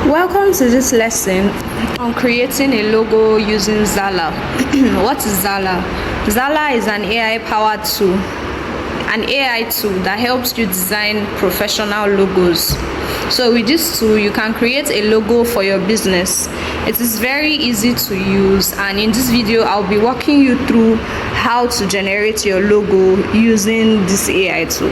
Welcome to this lesson on creating a logo using Zarla. What is Zarla? Zarla is an AI-powered tool, that helps you design professional logos. So with this tool, you can create a logo for your business. It is very easy to use, and in this video, I'll be walking you through how to generate your logo using this AI tool.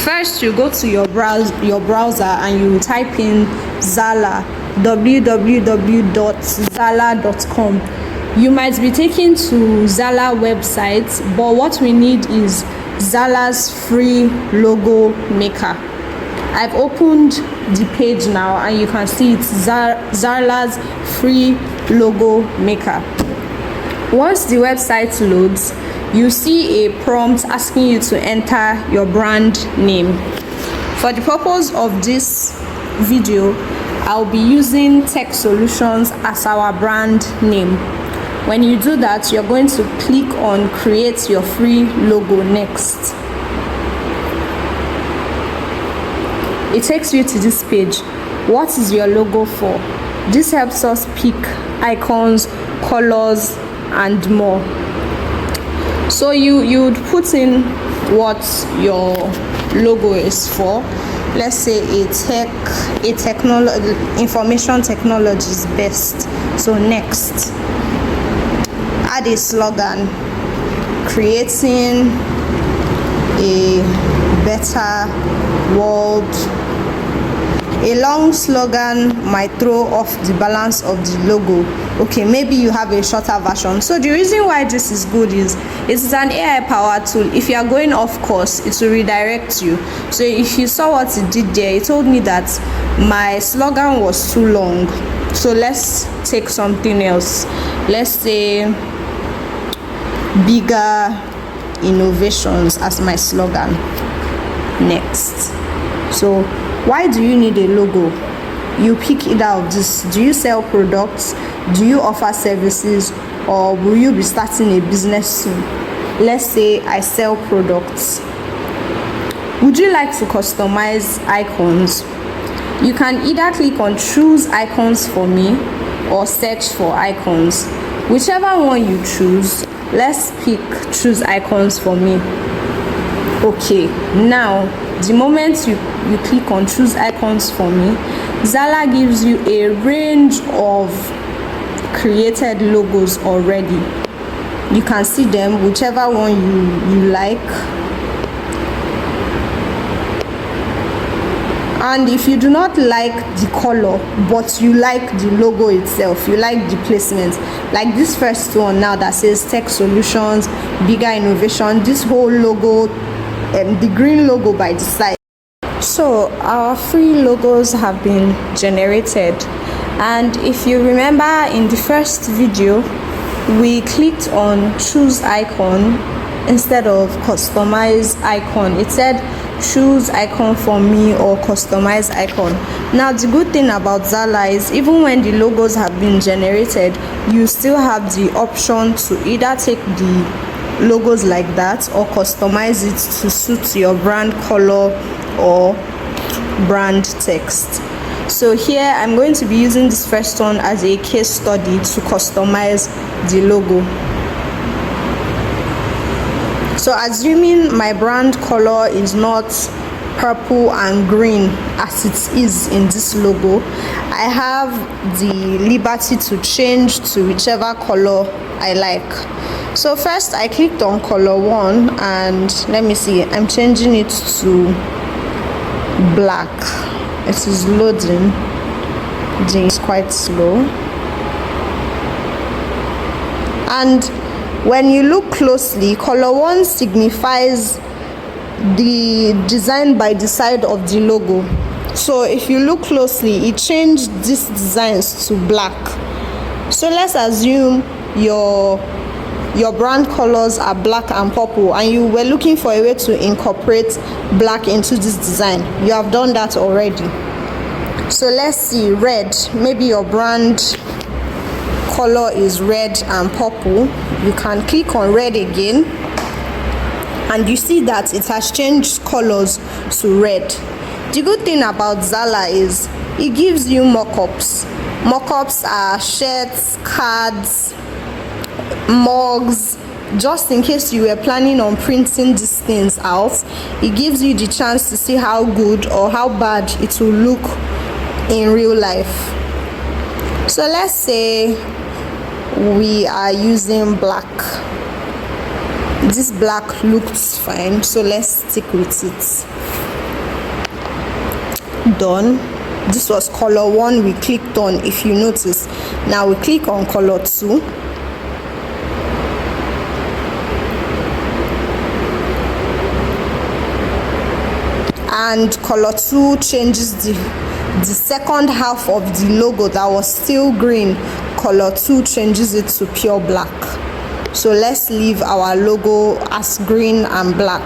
First, you go to your browser and you type in Zarla, www.zarla.com. You might be taken to Zarla website, but what we need is Zarla's free logo maker. I've opened the page now and you can see it's Zarla's free logo maker. Once the website loads, you see a prompt asking you to enter your brand name. For the purpose of this video, I'll be using Tech Solutions as our brand name. When you do that, you're going to click on create your free logo next. It takes you to this page. What is your logo for? This helps us pick icons, colors, and more. So you would put in what your logo is for. Let's say information technology is best. So next, add a slogan, creating a better world. A long slogan might throw off the balance of the logo. Okay, maybe you have a shorter version. So the reason why this is good is it's an AI powered tool. If you are going off course, it will redirect you. So if you saw what it did there, it told me that my slogan was too long. So let's take something else. Let's say bigger innovations as my slogan next. So why do you need a logo? You pick either of this. Do you sell products? Do you offer services? Or will you be starting a business soon? Let's say I sell products. Would you like to customize icons? You can either click on choose icons for me or search for icons. Whichever one you choose, let's pick choose icons for me. Okay, now the moment you click on choose icons for me, Zarla gives you a range of created logos already. You can see them, whichever one you like. And if you do not like the color, but you like the logo itself, you like the placement, like this first one now that says Tech Solutions, bigger innovation, this whole logo, the green logo by the side. So our free logos have been generated, and if you remember in the first video, we clicked on choose icon instead of customize icon. It said choose icon for me or customize icon. Now the good thing about Zarla is even when the logos have been generated, you still have the option to either take the logos like that or customize it to suit your brand color or brand text. So here I'm going to be using this first one as a case study to customize the logo. So assuming my brand color is not purple and green as it is in this logo, I have the liberty to change to whichever color I like. So first I clicked on color 1 and let me see, I'm changing it to black. It is loading. It's quite slow. And when you look closely, color 1 signifies the design by the side of the logo. So if you look closely, it changed these designs to black. So let's assume your brand colors are black and purple and you were looking for a way to incorporate black into this design. You have done that already. So let's see, red. Maybe your brand color is red and purple. You can click on red again and you see that it has changed colors to red. The good thing about Zarla is it gives you mock-ups. Mock-ups are shirts, cards, mugs. Just in case you were planning on printing these things out, it gives you the chance to see how good or how bad it will look in real life. So let's say we are using black. This black looks fine, so let's stick with it. Done. This was color 1 we clicked on, if you notice. Now we click on color 2. And color 2 changes the second half of the logo that was still green. Color 2 changes it to pure black. So let's leave our logo as green and black.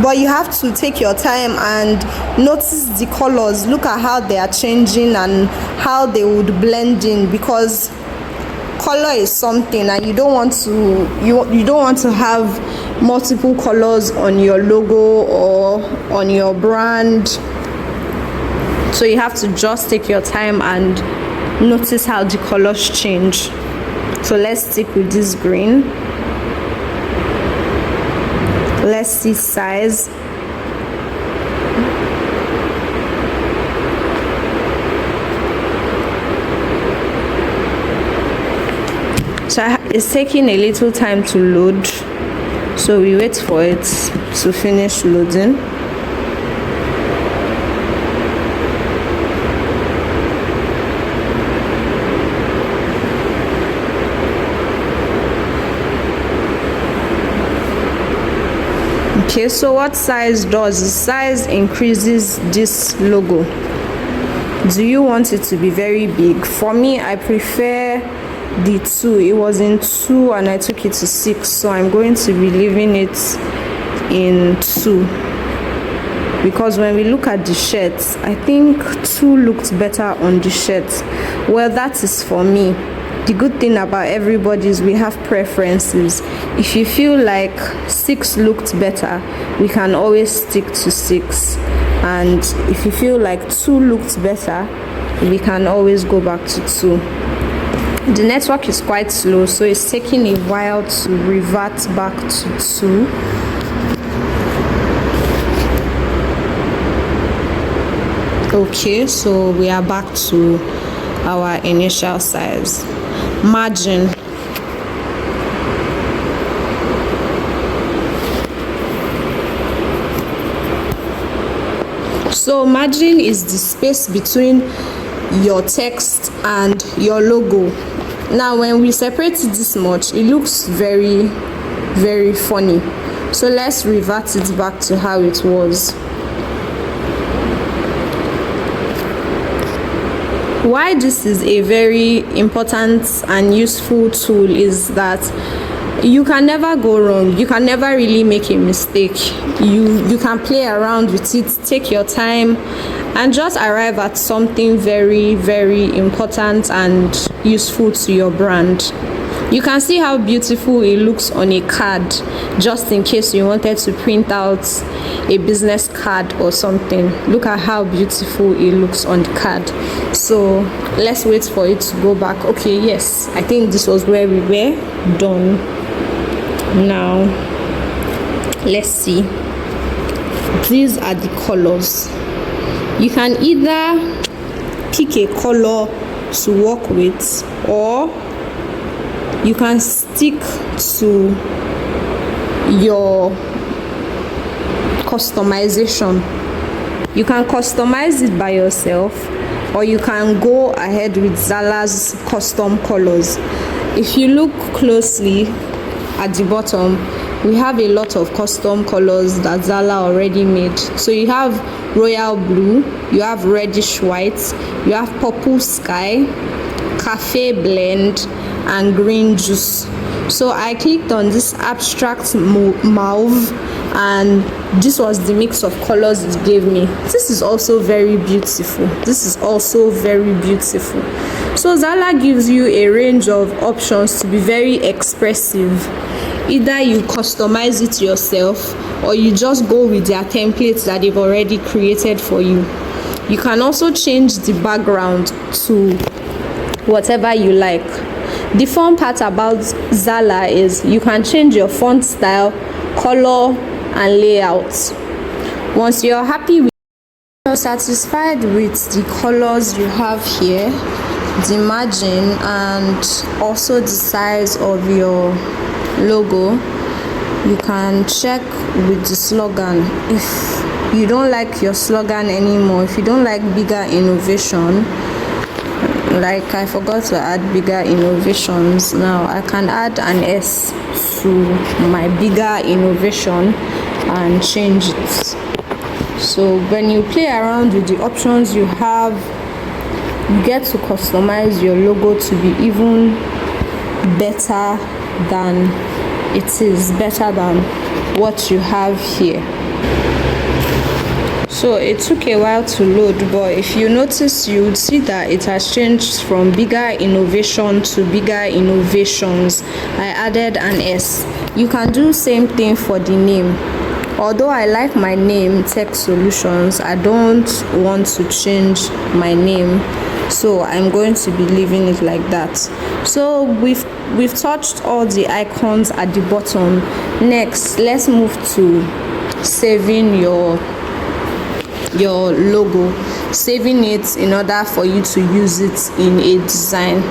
But you have to take your time and notice the colors. Look at how they are changing and how they would blend in, because color is something, and you don't want to have multiple colors on your logo or on your brand. So you have to just take your time and notice how the colors change. So let's stick with this green. Let's see size. So it's taking a little time to load, so we wait for it to finish loading. Okay, so what size does? The size increases this logo. Do you want it to be very big? For me, I prefer the 2. It was in 2 and I took it to 6, so I'm going to be leaving it in 2, because when we look at the shirts, I think 2 looked better on the shirts. Well, that is for me. The good thing about everybody is we have preferences. If you feel like 6 looked better, we can always stick to 6, and if you feel like 2 looked better, we can always go back to 2. The network is quite slow, so it's taking a while to revert back to 2. Okay, so we are back to our initial size. Margin. So margin is the space between your text and your logo. Now when we separate it this much, it looks very, very funny. So let's revert it back to how it was. Why this is a very important and useful tool is that you can never go wrong. You can never really make a mistake. You can play around with it, take your time, and just arrive at something very, very important and useful to your brand. You can see how beautiful it looks on a card, just in case you wanted to print out a business card or something. Look at how beautiful it looks on the card. So let's wait for it to go back. Okay, yes, I think this was where we were. Done. Now let's see. These are the colors. You can either pick a color to work with, or you can stick to your customization. You can customize it by yourself, or you can go ahead with Zarla's custom colors. If you look closely at the bottom, we have a lot of custom colors that Zarla already made. So you have royal blue, you have reddish white, you have purple sky, cafe blend, and green juice. So I clicked on this abstract mauve, and this was the mix of colors it gave me. This is also very beautiful. This is also very beautiful. So Zarla gives you a range of options to be very expressive. Either you customize it yourself, or you just go with their templates that they've already created for you. You can also change the background to whatever you like. The fun part about Zarla is you can change your font style, color, and layout. Once you're satisfied with the colors you have here, the margin, and also the size of your logo, you can check with the slogan. If you don't like your slogan anymore, if you don't like bigger innovation, like I forgot to add bigger innovations, now I can add an S to my bigger innovation and change it. So when you play around with the options you have, you get to customize your logo to be even better than what you have here. So it took a while to load, but if you notice, you would see that it has changed from bigger innovation to bigger innovations. I added an S. You can do same thing for the name. Although I like my name Tech Solutions, I don't want to change my name, so I'm going to be leaving it like that. So we've touched all the icons at the bottom. Next, let's move to saving your logo, saving it in order for you to use it in a design.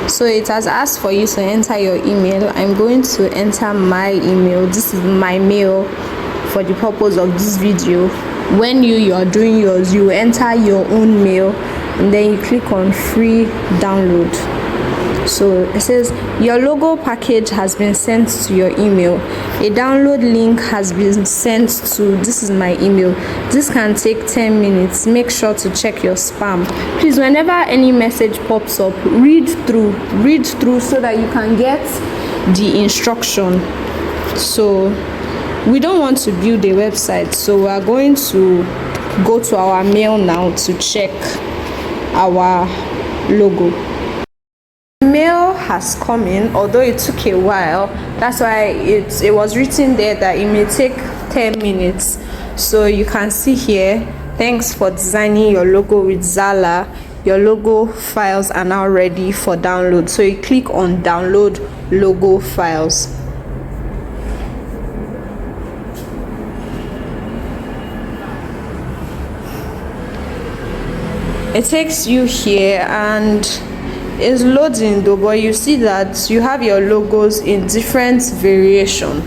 So it has asked for you to enter your email. I'm going to enter my email. This is my mail for the purpose of this video. When you are doing yours, you enter your own mail and then you click on free download. So it says your logo package has been sent to your email. A download link has been sent to, this is my email. This can take 10 minutes. Make sure to check your spam. Please, whenever any message pops up, read through so that you can get the instruction. So we don't want to build a website, so we are going to go to our mail now to check our logo. Mail has come in, although it took a while. That's why it was written there that it may take 10 minutes. So you can see here, thanks for designing your logo with Zarla. Your logo files are now ready for download. So you click on download logo files. It takes you here and it's loading though, but you see that you have your logos in different variation.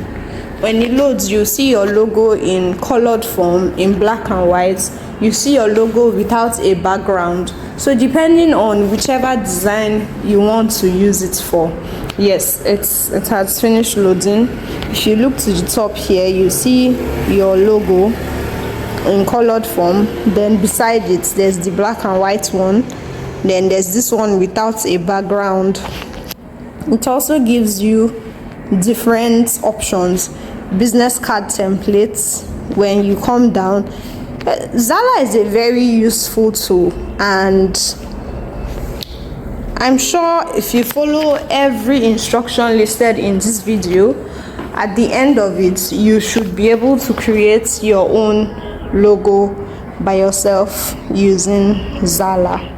When it loads, you see your logo in colored form, in black and white. You see your logo without a background. So depending on whichever design you want to use it for. Yes, it has finished loading. If you look to the top here, you see your logo in colored form. Then beside it, there's the black and white one. Then there's this one without a background. It also gives you different options. Business card templates. When you come down, Zarla is a very useful tool, and I'm sure if you follow every instruction listed in this video, at the end of it you should be able to create your own logo by yourself using Zarla.